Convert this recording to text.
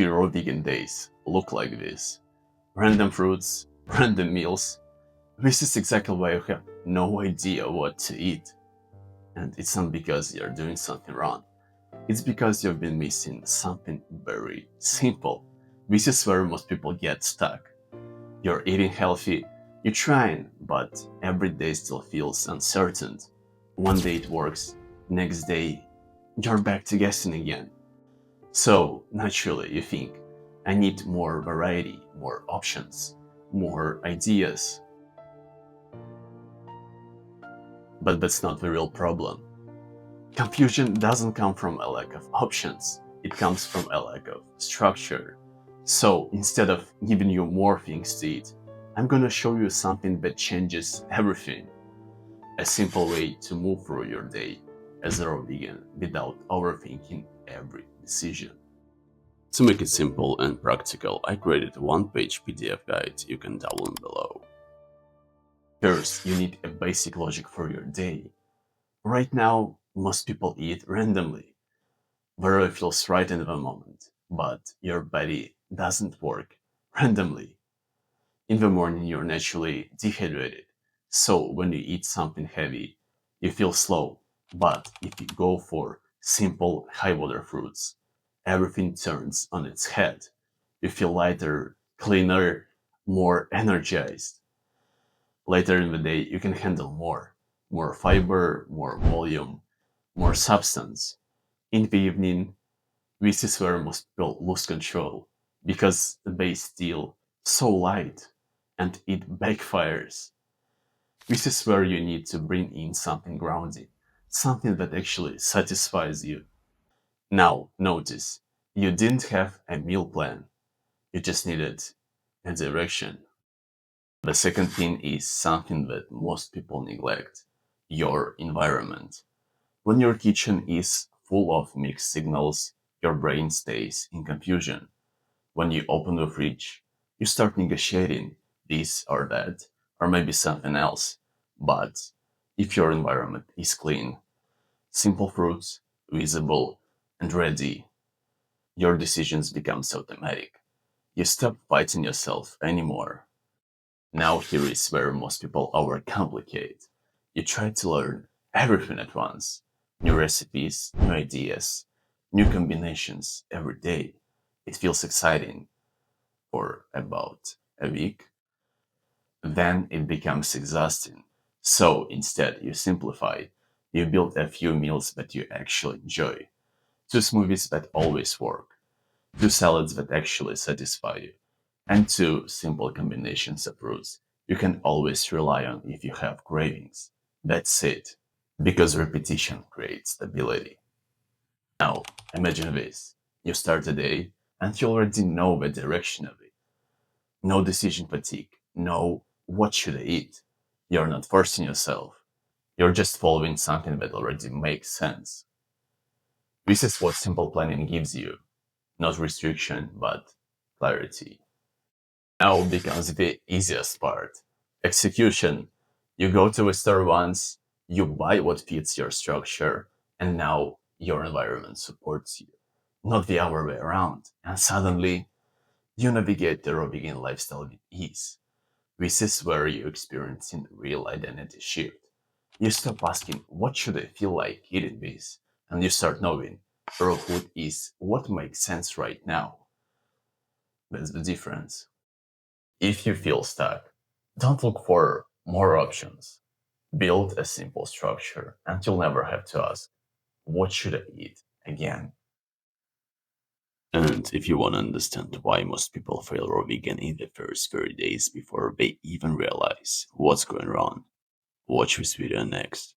typical raw vegan days look like this. Random fruits, random meals. This is exactly why you have no idea what to eat. And it's not because you're doing something wrong. It's because you've been missing something very simple. This is where most people get stuck. You're eating healthy, you're trying, but every day still feels uncertain. One day it works, next day you're back to guessing again. So naturally you think, I need more variety, more options, more ideas. But that's not the real problem. Confusion doesn't come from a lack of options, it comes from a lack of structure. So instead of giving you more things to eat, I'm gonna show you something that changes everything. A simple way to move through your day as a raw vegan without overthinking every decision. To make it simple and practical, I created a one-page PDF guide you can download below. First, you need a basic logic for your day. Right now, most people eat randomly, wherever it feels right in the moment, but your body doesn't work randomly. In the morning, you're naturally dehydrated, so when you eat something heavy, you feel slow. But if you go for simple high-water fruits, everything turns on its head. You feel lighter, cleaner, more energized. Later in the day, you can handle more fiber, more volume, more substance. In the evening, this is where most people lose control because the base still so light and it backfires. This is where you need to bring in something grounding, something that actually satisfies you. Now, notice, you didn't have a meal plan, you just needed a direction. The second thing is something that most people neglect, your environment. When your kitchen is full of mixed signals, your brain stays in confusion. When you open the fridge, you start negotiating this or that, or maybe something else. But if your environment is clean, simple fruits, visible, and ready, your decisions become automatic. You stop fighting yourself anymore. Now here is where most people overcomplicate. You try to learn everything at once. New recipes, new ideas, new combinations every day. It feels exciting for about a week. Then it becomes exhausting. So instead you simplify. You build a few meals that you actually enjoy. Two smoothies that always work. Two salads that actually satisfy you. And two simple combinations of fruits you can always rely on if you have cravings. That's it. Because repetition creates stability. Now, imagine this. You start a day and you already know the direction of it. No decision fatigue. No, what should I eat? You're not forcing yourself. You're just following something that already makes sense. This is what simple planning gives you. Not restriction, but clarity. Now becomes the easiest part. Execution. You go to a store once, you buy what fits your structure, and now your environment supports you. Not the other way around. And suddenly, you navigate the raw vegan lifestyle with ease. This is where you experience real identity shift. You stop asking, what should I feel like eating this? And you start knowing, raw food is what makes sense right now. That's the difference. If you feel stuck, don't look for more options. Build a simple structure and you'll never have to ask, what should I eat again? And if you want to understand why most people fail raw vegan in the first 30 days before they even realize what's going wrong, watch this video next.